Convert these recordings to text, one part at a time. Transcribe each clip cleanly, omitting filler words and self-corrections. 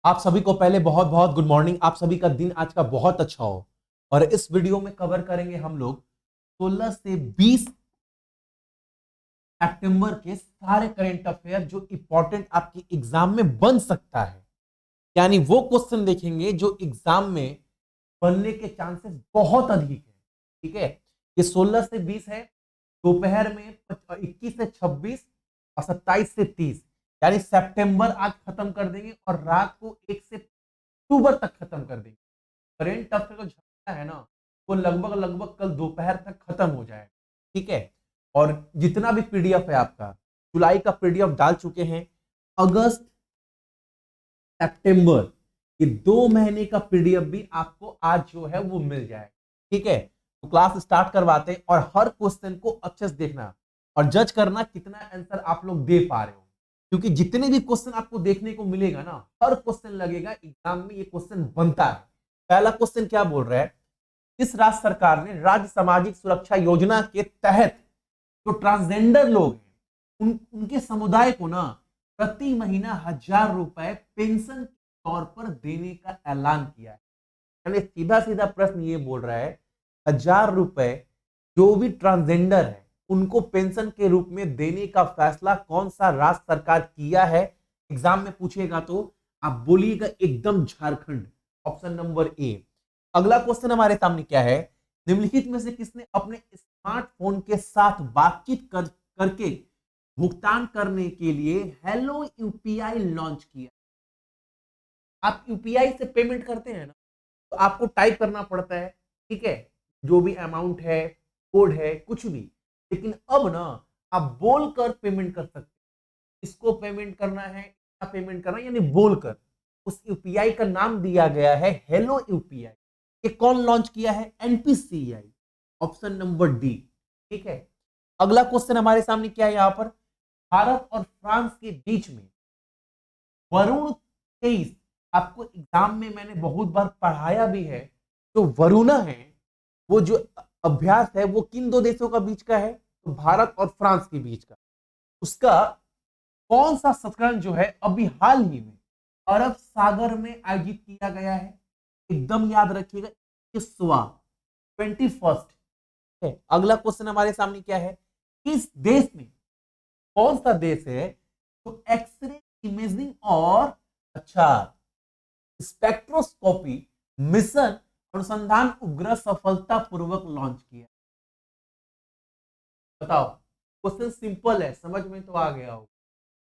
आप सभी को पहले बहुत बहुत गुड मॉर्निंग। आप सभी का दिन आज का बहुत अच्छा हो। और इस वीडियो में कवर करेंगे हम लोग 16 से 20 सितंबर के सारे करंट अफेयर जो इंपॉर्टेंट आपकी एग्जाम में बन सकता है। यानी वो क्वेश्चन देखेंगे जो एग्जाम में बनने के चांसेस बहुत अधिक है। ठीक है, ये 16 से 20 है, दोपहर में 21 से 26 और 27 से 30। यानी सितंबर आज खत्म कर देंगे और रात को 1 से अक्टूबर तक खत्म कर देंगे। करेंट अफेयर जो झगड़ा है ना, वो लगभग लगभग कल दोपहर तक खत्म हो जाएगा। ठीक है, और जितना भी पीडीएफ है आपका, जुलाई का पीडीएफ डाल चुके हैं। अगस्त सितंबर ये 2 महीने का पीडीएफ भी आपको आज जो है वो मिल जाएगा। ठीक है, तो क्लास स्टार्ट करवाते हैं और हर क्वेश्चन को अच्छे से देखना और जज करना कितना आंसर आप लोग दे पा रहे हो, क्योंकि जितने भी क्वेश्चन आपको देखने को मिलेगा ना, हर क्वेश्चन लगेगा एग्जाम में ये क्वेश्चन बनता है। पहला क्वेश्चन क्या बोल रहा है, इस राज्य सरकार ने राज्य सामाजिक सुरक्षा योजना के तहत जो ट्रांसजेंडर लोग हैं उनके समुदाय को ना प्रति महीना 1,000 रुपए पेंशन के तौर पर देने का ऐलान किया है। यानी सीधा सीधा प्रश्न ये बोल रहा है, 1,000 रुपए जो भी ट्रांसजेंडर है उनको पेंशन के रूप में देने का फैसला कौन सा राज्य सरकार किया है। एग्जाम में पूछेगा तो आप बोलिएगा एकदम झारखंड, ऑप्शन नंबर ए। अगला क्वेश्चन हमारे सामने क्या है, निम्नलिखित में से किसने अपने स्मार्टफोन के साथ बातचीत करके भुगतान करने के लिए हेलो यूपीआई लॉन्च किया। आप यूपीआई से पेमेंट करते हैं ना, तो आपको टाइप करना पड़ता है। ठीक है, जो भी अमाउंट है, कोड है, कुछ भी। लेकिन अब ना आप बोलकर पेमेंट कर सकते हैं। इसको पेमेंट करना है, क्या पेमेंट करना है, यानी बोलकर। उस यूपीआई का नाम दिया गया है हेलो यूपीआई। ये कौन लॉन्च किया है, एनपीसीआई, ऑप्शन नंबर डी। ठीक है, अगला क्वेश्चन हमारे सामने क्या है, यहां पर भारत और फ्रांस के बीच में वरुण 23, आपको एग्जाम में मैंने बहुत बार पढ़ाया भी है। जो वरुणा है, वो जो अभ्यास है वो किन दो देशों का बीच का है, तो भारत और फ्रांस के बीच का। उसका कौन सा संस्करण जो है अभी हाल ही में अरब सागर में आयोजित किया गया है, एकदम याद रखिएगा, 21वां। अगला क्वेश्चन हमारे सामने क्या है, किस देश में, कौन सा देश है तो एक्सरे इमेजिंग और अच्छा स्पेक्ट्रोस्कोपी मिशन अनुसंधान उपग्रह सफलतापूर्वक लॉन्च किया। बताओ, क्वेश्चन सिंपल है, समझ में तो आ गया हो।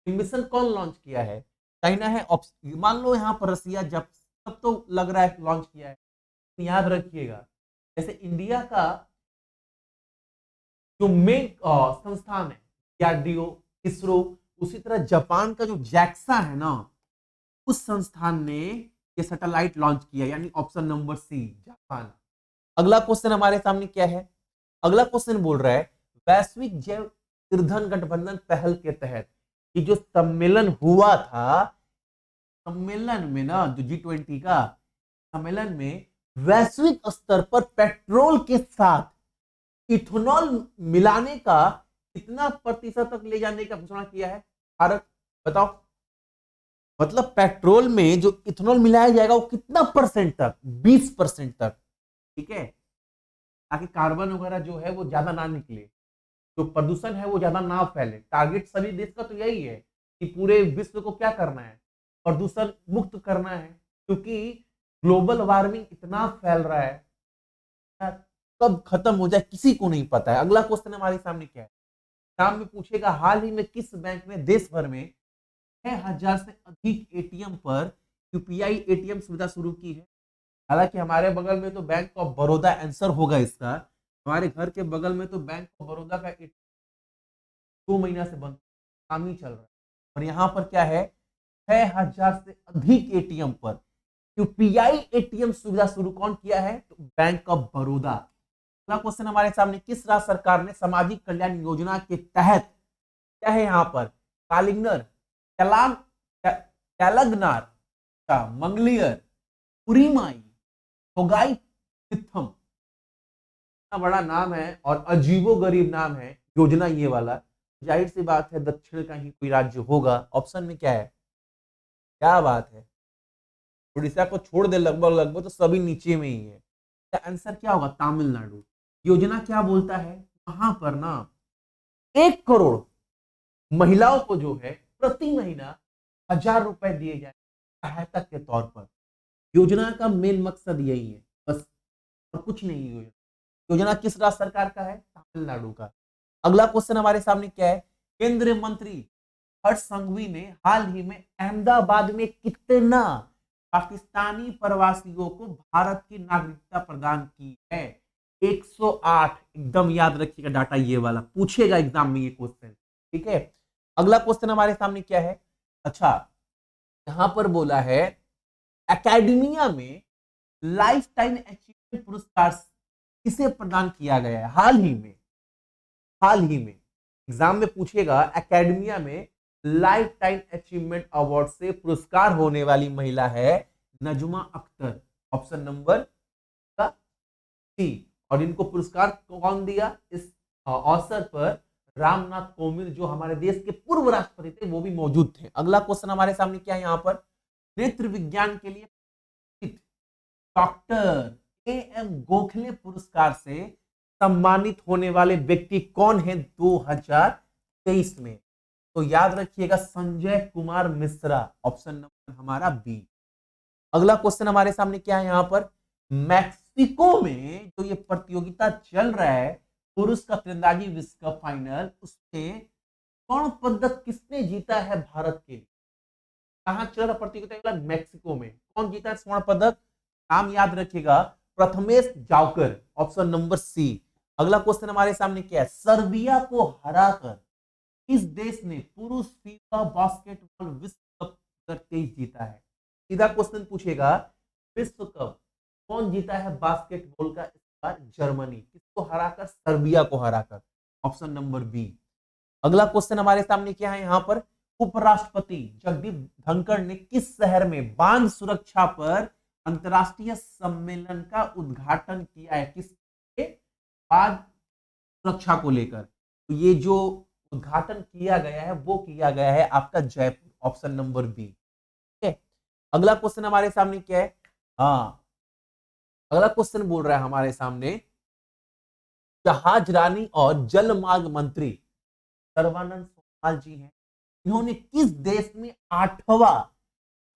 मिशन कौन लॉन्च किया है, चाइना है, मान लो यहाँ पर रसिया, जब सब तो लग रहा है लॉन्च किया है। तो याद रखिएगा, जैसे इंडिया का जो मेन संस्थान है डीआरडीओ, इसरो, उसी तरह जापान का जो जैक्सा है ना, उस संस्थान ने ये सैटेलाइट लॉन्च किया, यानी ऑप्शन नंबर सी, जापान। अगला क्वेश्चन हमारे सामने क्या है, अगला क्वेश्चन बोल रहा है वैश्विक जैव ईंधन गठबंधन पहल के तहत ये जो सम्मेलन हुआ था, सम्मेलन में ना जो G20 का सम्मेलन में वैश्विक स्तर पर पेट्रोल के साथ इथेनॉल मिलाने का कितना प्रतिशत तक ले जाने का घोषणा किया है भारत, बताओ। मतलब पेट्रोल में जो इथेनॉल मिलाया जाएगा वो कितना परसेंट तक, 20% तक। ठीक है, ताकि कार्बन वगैरह जो है वो ज्यादा ना निकले, जो प्रदूषण है वो ज्यादा ना फैले। टारगेट सभी देश का तो यही है कि पूरे विश्व को क्या करना है, प्रदूषण मुक्त करना है, क्योंकि ग्लोबल वार्मिंग इतना फैल रहा है, कब खत्म हो जाए किसी को नहीं पता है। अगला क्वेश्चन हमारे सामने क्या है, एग्जाम में पूछेगा, हाल ही में किस बैंक ने देश भर में 6,000 से अधिक एटीएम पर यूपीआई एटीएम सुविधा शुरू की है। हालांकि हमारे बगल में तो बैंक ऑफ बड़ौदा आंसर होगा इसका। हमारे घर के बगल में तो बैंक ऑफ बड़ौदा का 2 महीना से बंद, काम ही चल रहा है। और यहाँ पर क्या है, 6,000 से अधिक एटीएम पर यूपीआई एटीएम सुविधा शुरू कौन किया है, तो बैंक ऑफ बड़ौदा। अगला क्वेश्चन हमारे सामने, किस राज्य सरकार ने सामाजिक कल्याण योजना के तहत, क्या है यहाँ पर, कालिंगर, तेलंगनार, मंगलियर, उरीमाई, होगाई तिथम। इतना बड़ा नाम है और अजीबो गरीब नाम है योजना ये वाला। जाहिर सी बात है दक्षिण का ही कोई राज्य होगा। ऑप्शन में क्या है, क्या बात है, उड़ीसा को छोड़ दे लगभग लगभग तो सभी नीचे में ही है। आंसर क्या होगा? तमिलनाडु। योजना क्या बोलता है? वहां पर ना 1 करोड़ महिलाओं को जो है प्रति महीना 1000 रुपए दिए जाए सहायता के तौर पर। योजना का मेन मकसद यही है बस, और कुछ नहीं है। योजना किस राज्य सरकार का है? तमिलनाडु का। अगला क्वेश्चन हमारे सामने क्या है? केंद्रीय मंत्री हर्ष संघवी ने हाल ही में अहमदाबाद में कितना पाकिस्तानी प्रवासियों को भारत की नागरिकता प्रदान की है? 108। एकदम याद रखिएगा डाटा, ये वाला पूछेगा एग्जाम में ये क्वेश्चन, ठीक है। अगला क्वेश्चन हमारे सामने क्या है? अच्छा, यहां पर बोला है एकेडमिया में लाइफ टाइम अचीवमेंट पुरस्कार किसे प्रदान किया गया है? हाल ही में एग्जाम में पूछेगा, एकेडमिया में लाइफ टाइम अचीवमेंट अवार्ड से पुरस्कार होने वाली महिला है Najma Akhtar. Option number C. और इनको पुरस्कार कौन दिया? इस अवसर पर रामनाथ कोविंद जो हमारे देश के पूर्व राष्ट्रपति थे वो भी मौजूद थे। अगला क्वेश्चन हमारे सामने क्या है? यहाँ पर नेत्र विज्ञान के लिए डॉक्टर एएम गोखले पुरस्कार से सम्मानित होने वाले व्यक्ति कौन है 2023 में? तो याद रखिएगा संजय कुमार मिश्रा। ऑप्शन नंबर हमारा बी। अगला क्वेश्चन हमारे सामने क्या है? यहाँ पर मैक्सिको में जो ये प्रतियोगिता चल रहा है पुरुष का तीरंदाजी विश्व कप फाइनल, उसमें स्वर्ण पदक किसने जीता है भारत के लिए? कहां चल रहा प्रतियोगिता? मैक्सिको में। कौन जीता है स्वर्ण पदक? नाम याद रखिएगा, Prathamesh Jawkar. Option number C. अगला क्वेश्चन हमारे सामने क्या है? सर्बिया को हराकर इस देश ने पुरुष फीफा बास्केटबॉल विश्व कप 2023 जीता है। सीधा क्वेश्चन पूछेगा, विश्व कप कौन जीता है बास्केटबॉल का इस बार? जर्मनी। किसको हराकर? सर्बिया को हराकर। Option number B. अगला क्वेश्चन हमारे सामने क्या है? यहाँ पर उपराष्ट्रपति जगदीप धनखड़ ने किस शहर में बांध सुरक्षा पर अंतरराष्ट्रीय सम्मेलन का उद्घाटन किया है? किसके? बांध सुरक्षा को लेकर। तो ये जो उद्घाटन किया गया है वो किया गया है आपका जयपुर। ऑप्शन नंबर बी, ठीक है। अगला क्वेश्चन हमारे सामने क्या है? हाँ, अगला क्वेश्चन बोल रहा है हमारे सामने, जहाज रानी और जल मार्ग मंत्री सर्बानंद सोनोवाल जी हैं। इन्होंने किस देश में 8वां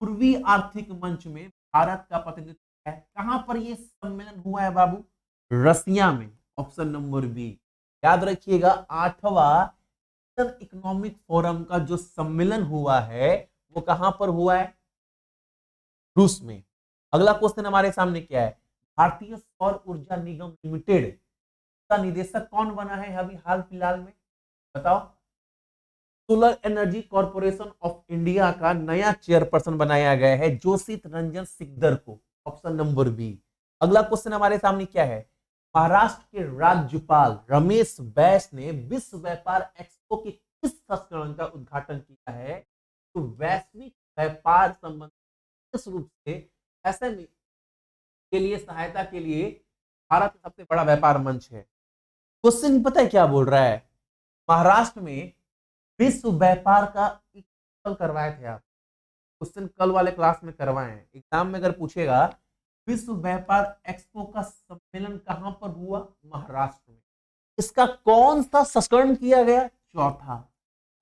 पूर्वी आर्थिक मंच में भारत का प्रतिनिधित्व किया है? कहां पर यह सम्मेलन हुआ है बाबू? रसिया में। Option number B. याद रखिएगा 8वां इकोनॉमिक फोरम का जो सम्मेलन हुआ है वो कहां पर हुआ है? रूस में। अगला क्वेश्चन हमारे सामने क्या है? भारतीय सौर ऊर्जा निगम लिमिटेड का निदेशक कौन बना है अभी हाल फिलहाल में? बताओ। Solar energy corporation of India का नया चेयरपर्सन बनाया गया है जोशित रंजन सिकदर को। Option number B. अगला क्वेश्चन हमारे सामने क्या है? महाराष्ट्र के राज्यपाल रमेश बैस ने विश्व व्यापार एक्सपो के किस संस्करण का उद्घाटन किया है? तो वैश्विक व्यापार संबंधी रूप से एसएमई के लिए सहायता के लिए भारत का सबसे बड़ा व्यापार मंच है। क्वेश्चन पता है क्या बोल रहा है? महाराष्ट्र में विश्व व्यापार का कल करवाए थे आप, क्वेश्चन कल वाले क्लास में करवाए हैं। एग्जाम में अगर पूछेगा विश्व व्यापार एक्सपो का सम्मेलन कहां पर हुआ? महाराष्ट्र में। इसका कौन सा संस्करण किया गया? चौथा।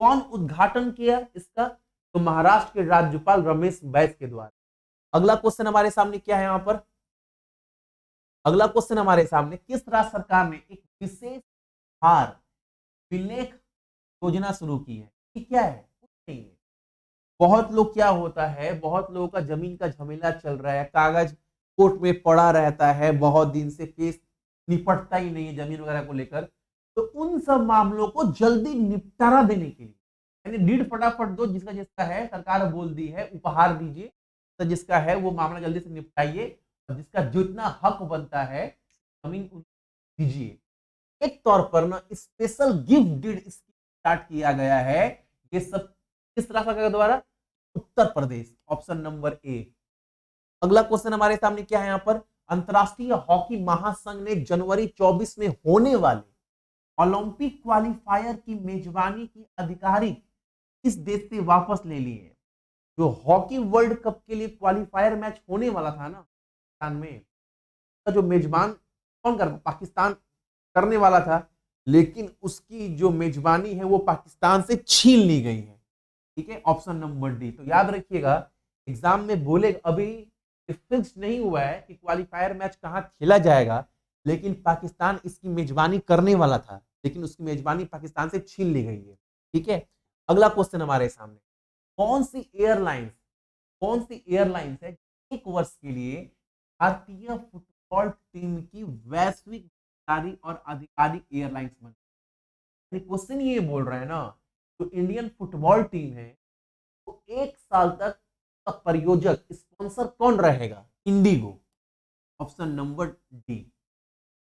कौन उद्घाटन किया इसका? तो महाराष्ट्र के राज्यपाल रमेश बैस के द्वारा। अगला क्वेश्चन हमारे सामने क्या है? यहां पर अगला क्वेश्चन हमारे सामने, किस राज्य सरकार ने एक विशेष हार विलेख योजना शुरू की है? ये क्या है? कुछ नहीं है। बहुत लोग क्या होता है, बहुत लोगों का जमीन का झमेला चल रहा है, कागज कोर्ट में पड़ा रहता है, बहुत दिन से केस निपटता ही नहीं है जमीन वगैरह को लेकर। तो उन सब मामलों को जल्दी निपटारा देने के लिए, यानी डीड फटाफट दो, जिसका जिसका है सरकार बोल दी है उपहार दीजिए, तो जिसका है वो मामला जल्दी से निपटाइए, और जिसका जितना हक बनता है जमीन दीजिए। एक तौर पर ना स्पेशल गिफ्ट डीड स्टार्ट किया गया है। ये सब किस राज्य के द्वारा? Uttar Pradesh. Option number A. अगला क्वेश्चन हमारे सामने क्या है? यहाँ पर अंतरराष्ट्रीय हॉकी महासंघ ने जनवरी 24 में होने वाले ओलंपिक क्वालिफायर की मेजबानी की अधिकारी किस देश से वापस ले ली है? जो हॉकी वर्ल्ड कप के लिए क्वालिफायर मैच होने वाला था ना पाकिस्तान में, का जो मेजबान कौन कर पाकिस्तान करने वाला था, लेकिन उसकी जो मेजबानी है वो पाकिस्तान से छीन ली गई है। ठीक है, ऑप्शन नंबर डी। तो याद रखिएगा, एग्जाम में बोले अभी फिक्स नहीं हुआ है कि क्वालिफायर मैच कहां खेला जाएगा, लेकिन पाकिस्तान इसकी मेजबानी करने वाला था, लेकिन उसकी मेजबानी पाकिस्तान से छीन ली गई है। ठीक है, अगला क्वेश्चन हमारे सामने, कौन सी एयरलाइंस है एक वर्ष के लिए भारतीय फुटबॉल टीम की वैश्विक अधिकारी और आधिकारिक एयरलाइंस बनी। क्वेश्चन ये बोल रहा है ना, जो इंडियन फुटबॉल टीम है तो एक साल तक का प्रायोजक स्पॉन्सर कौन रहेगा? Indigo, option number D.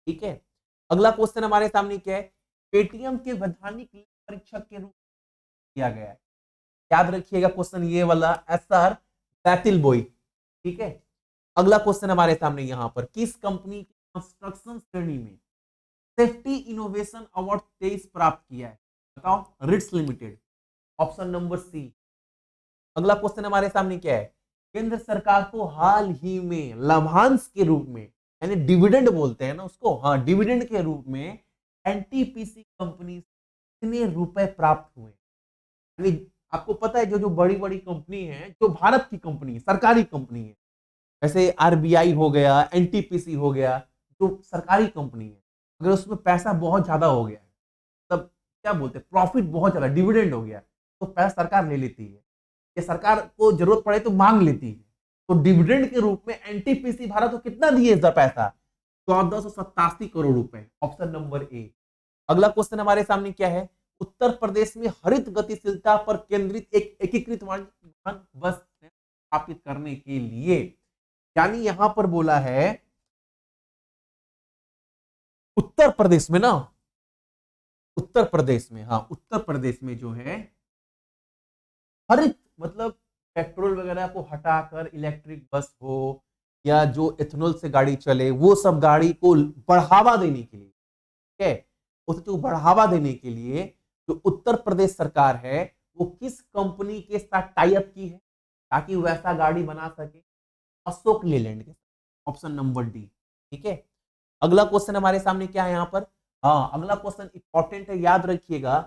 ठीक है, अगला क्वेश्चन हमारे सामने क्या है, पेटीएम के वैधानिक परीक्षक के रूप में किया गया है। याद रखिएगा क्वेश्चन ये वाला, एसआर बैटिल बॉय। ठीक है, अगला क्वेश्चन हमारे सामने यहां पर, किस कंपनी की कंस्ट्रक्शन श्रेणी में सेफ्टी इनोवेशन अवार्ड 23 प्राप्त किया है? बताओ, RITES Limited, option number C. अगला क्वेश्चन हमारे सामने क्या है, केंद्र सरकार को हाल ही में लाभांश के रूप में, यानी डिविडेंड बोलते हैं ना उसको, हाँ डिविडेंड के रूप में एनटीपीसी कंपनी कितने रुपए प्राप्त हुए? यानी आपको पता है जो जो बड़ी बड़ी कंपनी है, जो भारत की कंपनी है, सरकारी कंपनी है, जैसे आरबीआई हो गया, एनटीपीसी हो गया, जो सरकारी कंपनी है, अगर उसमें पैसा बहुत ज्यादा हो गया, तब क्या बोलते हैं, प्रॉफिट बहुत ज्यादा, डिविडेंड हो गया, तो पैसा सरकार ले लेती है, या सरकार को जरूरत पड़े तो मांग लेती है। तो डिविडेंड के रूप में एनटीपीसी भारत को कितना दिए इसका पैसा? 1487 करोड़ रुपए, ऑप्शन नंबर ए। अगला क्वेश्चन हमारे सामने क्या है, उत्तर प्रदेश में हरित गतिशीलता पर केंद्रित एक एकीकृत वाहन बस स्थापित करने के लिए, यानी यहां पर बोला है उत्तर प्रदेश में ना, उत्तर प्रदेश में, हाँ उत्तर प्रदेश में जो है हरित मतलब पेट्रोल वगैरह को हटाकर इलेक्ट्रिक बस हो या जो एथेनॉल से गाड़ी चले, वो सब गाड़ी को बढ़ावा देने के लिए, ठीक है, उसको बढ़ावा देने के लिए जो उत्तर प्रदेश सरकार है वो किस कंपनी के साथ टाई अप की है ताकि वैसा गाड़ी बना सके? अशोक लेलैंड के, ऑप्शन नंबर डी। ठीक है, अगला क्वेश्चन हमारे सामने क्या है यहां पर, हाँ अगला क्वेश्चन इंपॉर्टेंट है, याद रखिएगा,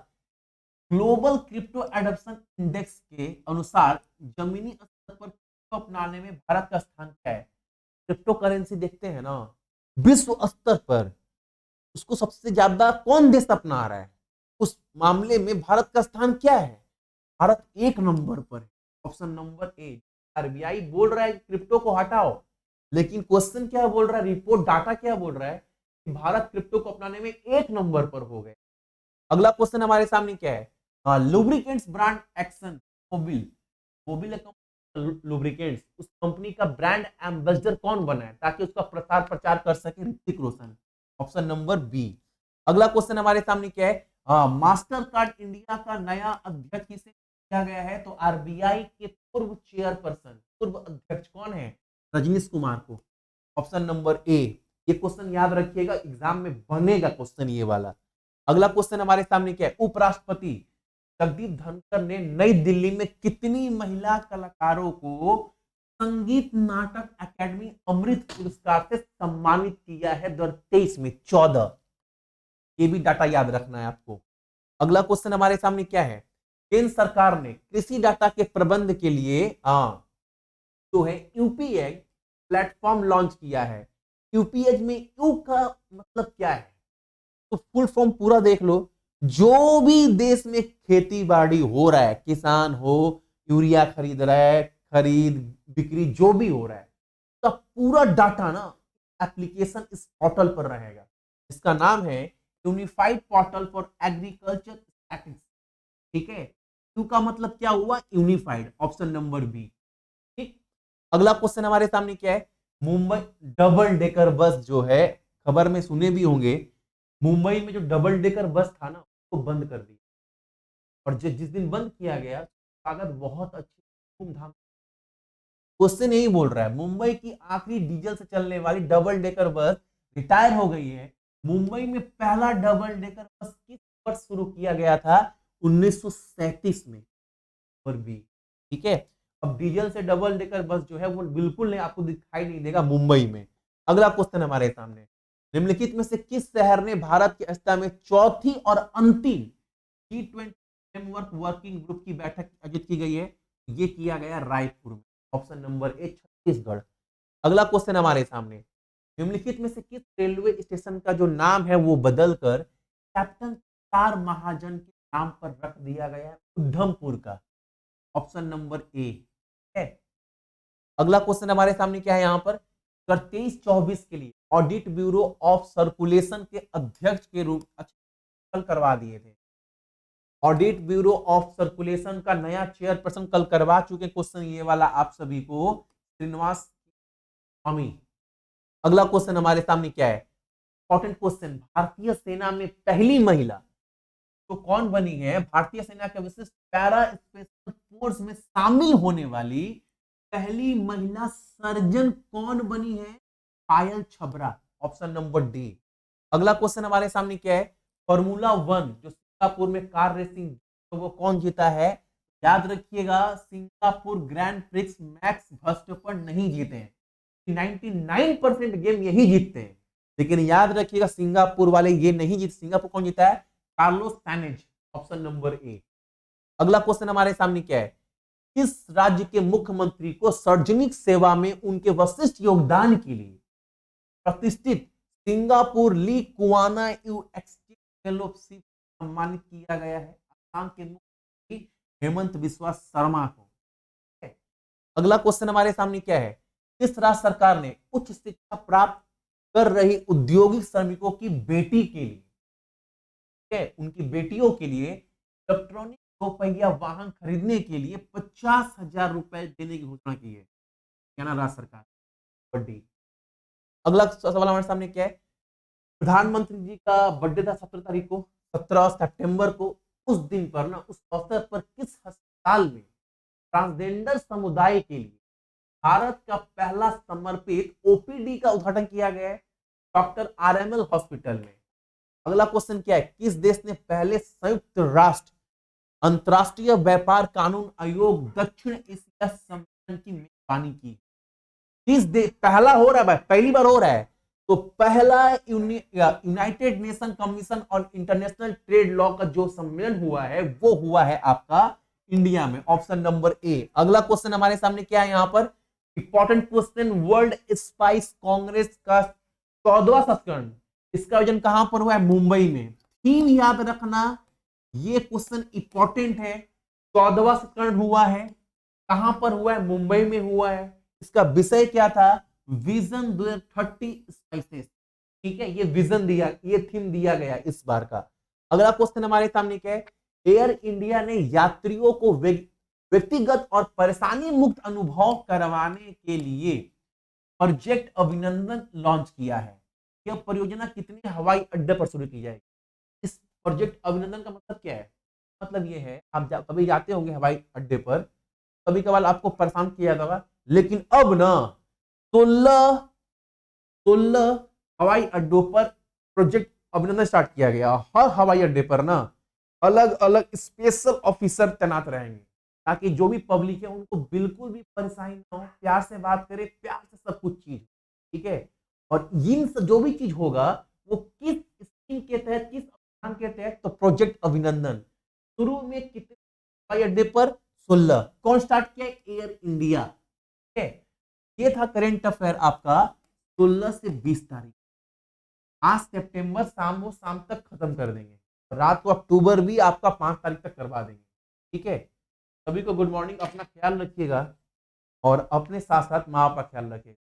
ग्लोबल क्रिप्टो एडॉप्शन इंडेक्स के अनुसार जमीनी स्तर पर क्रिप्टो अपनाने में भारत का स्थान क्या है? क्रिप्टो करेंसी देखते हैं ना, विश्व स्तर पर उसको सबसे ज्यादा कौन देश अपना रहा है, उस मामले में भारत का स्थान क्या है? भारत एक नंबर पर है, ऑप्शन नंबर ए। आरबीआई बोल रहा है क्रिप्टो को हटाओ, लेकिन क्वेश्चन क्या बोल रहा है, रिपोर्ट डाटा क्या बोल रहा है कि भारत क्रिप्टो को अपनाने में एक नंबर पर हो गए। अगला क्वेश्चन हमारे सामने क्या है, lubricants brand Exxon Mobil, Mobil lubricants, उस कंपनी का ब्रांड एम्बेसडर कौन बना है ताकि उसका प्रसार प्रचार कर सके? Hrithik Roshan, option number B. अगला क्वेश्चन हमारे सामने क्या है, मास्टर कार्ड इंडिया का नया अध्यक्ष किसे किया गया है? तो आरबीआई के पूर्व चेयरपर्सन, पूर्व अध्यक्ष कौन है? रजनीश कुमार को, ऑप्शन नंबर ए। ये क्वेश्चन याद रखिएगा, एग्जाम में बनेगा क्वेश्चन ये वाला। अगला क्वेश्चन हमारे सामने क्या है, उपराष्ट्रपति जगदीप धनखड़ ने नई दिल्ली में कितनी महिला कलाकारों को संगीत नाटक अकादमी अमृत पुरस्कार से सम्मानित किया है 2023 में? 14। ये भी डाटा याद रखना है आपको। अगला क्वेश्चन हमारे सामने क्या है, केंद्र सरकार ने कृषि डाटा के प्रबंध के लिए जो है यूपीआई प्लेटफॉर्म लॉन्च किया है। यूपीआई में यू का मतलब क्या है? तो फुल फॉर्म पूरा देख लो, जो भी देश में खेती बाड़ी हो रहा है, किसान हो, यूरिया खरीद रहा है, खरीद बिक्री जो भी हो रहा है, तो पूरा डाटा ना एप्लीकेशन इस पोर्टल पर रहेगा। इसका नाम है unified portal for agriculture statistics. ठीक है, यू का मतलब क्या हुआ? Unified, option number B. ठीक, अगला क्वेश्चन हमारे सामने क्या है, मुंबई डबल डेकर बस जो है, खबर में सुने भी होंगे, मुंबई में जो डबल डेकर बस था ना उसको बंद कर दिया, और जिस दिन बंद किया गया कागज बहुत अच्छी धूमधाम। क्वेश्चन यही बोल रहा है, मुंबई की आखिरी डीजल से चलने वाली डबल डेकर बस रिटायर हो गई है। मुंबई में पहला डबल डेकर बस किस वर्ष शुरू किया गया था? 1937 में, और भी। ठीक है, अब डीजल से डबल डेकर बस जो है वो बिल्कुल नहीं आपको दिखाई नहीं देगा मुंबई में। अगला क्वेश्चन हमारे सामने, निम्नलिखित में से किस शहर ने भारत की अध्यक्षता में चौथी और अंतिम G20 फ्रेमवर्क वर्किंग ग्रुप की बैठक आयोजित की गई है? ये किया गया रायपुर में। ऑप्शन नंबर ए छत्तीसगढ़। अगला क्वेश्चन हमारे सामने, निम्नलिखित में से किस रेलवे स्टेशन का जो नाम है वो बदलकर कैप्टन तार महाजन के नाम पर रख दिया गया है? उधमपुर का। ऑप्शन नंबर ए है। अगला क्वेश्चन हमारे सामने क्या है यहाँ पर, 23-24 के लिए ऑडिट ब्यूरो ऑफ सर्कुलेशन के अध्यक्ष के रूप कल करवा दिए थे। ऑडिट ब्यूरो ऑफ सर्कुलेशन का नया चेयरपर्सन कल करवा चुके। क्वेश्चन ये वाला आप सभी को श्रीनिवास स्वामी। अगला क्वेश्चन हमारे सामने क्या है, इंपॉर्टेंट क्वेश्चन, भारतीय सेना में पहली महिला तो कौन बनी है? भारतीय सेना के विशिष्ट पैरा स्पेशल फोर्स में शामिल होने वाली पहली महिला सर्जन कौन बनी है? Payal Chhabra. Option number D. अगला क्वेश्चन हमारे सामने क्या है, फॉर्मूला 1 जो सिंगापुर में कार रेसिंग तो वो कौन जीता है? याद रखिएगा, Singapore grand prix max Verstappen नहीं जीते हैं, 99% गेम यही जीतते हैं, लेकिन याद रखिएगा सिंगापुर वाले ये नहीं जीते। सिंगापुर कौन जीता है? Carlos Sainz. Option number A. अगला क्वेश्चन हमारे सामने क्या है, किस राज्य के मुख्यमंत्री को सार्वजनिक सेवा में उनके विशिष्ट योगदान के लिए प्रतिष्ठित Singapore Lee Kuan Yew exchange fellowship सम्मानित किया गया है? असम के मुख्यमंत्री हेमंत बिस्वा शर्मा को। अगला क्वेश्चन हमारे सामने क्या है, किस राज्य सरकार ने उच्च शिक्षा प्राप्त कर रही औद्योगिक श्रमिकों की बेटी के लिए, उनकी बेटियों के लिए इलेक्ट्रॉनिक 2 पहिया वाहन खरीदने के लिए 50,000 रुपए देने की घोषणा की है? राज्य सरकार। बर्थडे। अगला सवाल हमारे सामने क्या है, प्रधानमंत्री जी का बर्थडे था 17 तारीख को, 17 सितंबर को। उस दिन पर ना, उस अवसर पर किस अस्पताल में ट्रांसजेंडर समुदाय के लिए भारत का पहला समर्पित ओपीडी का उद्घाटन किया गया है? डॉक्टर आरएमएल हॉस्पिटल में। अगला क्वेश्चन क्या है, किस देश ने पहले संयुक्त राष्ट्र अंतरराष्ट्रीय व्यापार कानून आयोग दक्षिण एशिया सम्मेलन की मेजबानी की? किस देश, पहला हो रहा है भाई, पहली बार हो रहा है, तो पहला United nation commission on international trade law का जो सम्मेलन हुआ है वो हुआ है आपका इंडिया में। Option number A. अगला क्वेश्चन हमारे सामने क्या है यहाँ पर, important question, world spice Congress का 14वां संस्करण, इसका आयोजन कहां पर हुआ है? मुंबई में। थीम याद रखना, ये क्वेश्चन इंपॉर्टेंट है। 14वां संस्करण हुआ है, कहां पर हुआ है? मुंबई में हुआ है। इसका विषय क्या था? Vision 2030 spices. ठीक है, ये विजन दिया, ये थीम दिया गया इस बार का। अगला क्वेश्चन हमारे सामने क्या है, एयर इंडिया ने यात्रियों को व्यक्तिगत और परेशानी मुक्त अनुभव करवाने के लिए प्रोजेक्ट अभिनंदन लॉन्च किया है। यह परियोजना कितने हवाई अड्डे पर शुरू की जाएगी? इस प्रोजेक्ट अभिनंदन का मतलब क्या है? मतलब ये है, आप कभी जाते होंगे हवाई अड्डे पर, कभी कभार आपको परेशान किया जाता होगा, लेकिन अब ना 16 हवाई अड्डों पर प्रोजेक्ट अभिनंदन स्टार्ट किया गया। हर हवाई अड्डे पर ना अलग अलग स्पेशल ऑफिसर तैनात रहेंगे, ताकि जो भी पब्लिक है उनको बिल्कुल भी परेशानी ना हो, प्यार से बात करे, प्यार से सब कुछ चीज। ठीक है, और इन जो भी चीज होगा वो किस स्कीम के तहत, किस अभियान के तहत, तो प्रोजेक्ट अभिनंदन। शुरू में कितने हवाई अड्डे पर? 16। कौन स्टार्ट किया? Air India. ठीक है, ये था करेंट अफेयर आपका 16 से 20 तारीख। आज सितंबर शाम तक खत्म कर देंगे, रात को अक्टूबर भी आपका 5 तारीख तक करवा देंगे। ठीक है, सभी को गुड मॉर्निंग, अपना ख्याल रखिएगा और अपने साथ साथ माँ बाप का ख्याल रखिएगा।